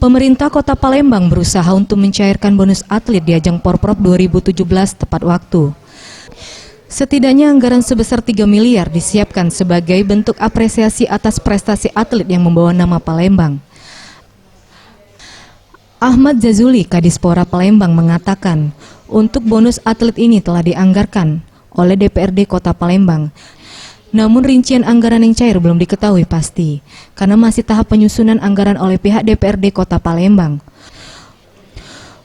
Pemerintah Kota Palembang berusaha untuk mencairkan bonus atlet di ajang Porprov 2017 tepat waktu. Setidaknya anggaran sebesar 3 miliar disiapkan sebagai bentuk apresiasi atas prestasi atlet yang membawa nama Palembang. Ahmad Zazuli, Kadispora Palembang mengatakan, untuk bonus atlet ini telah dianggarkan oleh DPRD Kota Palembang. Namun rincian anggaran yang cair belum diketahui pasti, karena masih tahap penyusunan anggaran oleh pihak DPRD Kota Palembang.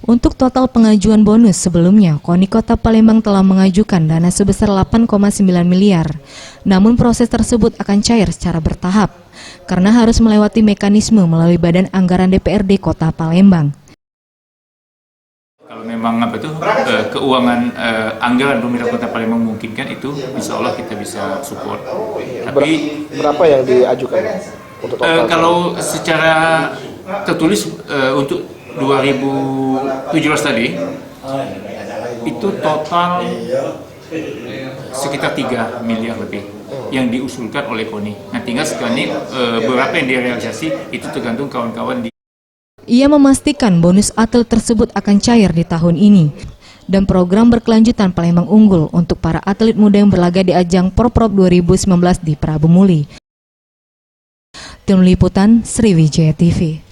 Untuk total pengajuan bonus sebelumnya, KONI Kota Palembang telah mengajukan dana sebesar 8,9 miliar. Namun proses tersebut akan cair secara bertahap, karena harus melewati mekanisme melalui Badan Anggaran DPRD Kota Palembang. Kalau memang keuangan anggaran pemerintah Kota Palembang memungkinkan, itu insya Allah kita bisa support. Tapi berapa yang diajukan untuk total? Kalau secara tertulis untuk 2017 tadi itu total sekitar 3 miliar lebih yang diusulkan oleh KONI. Nah, tinggal sekarang ini berapa yang direalisasi itu tergantung kawan-kawan di. Ia memastikan bonus atlet tersebut akan cair di tahun ini dan program berkelanjutan Palembang Unggul untuk para atlet muda yang berlaga di ajang Porprov 2019 di Prabu Muli. Tim Liputan Sriwijaya TV.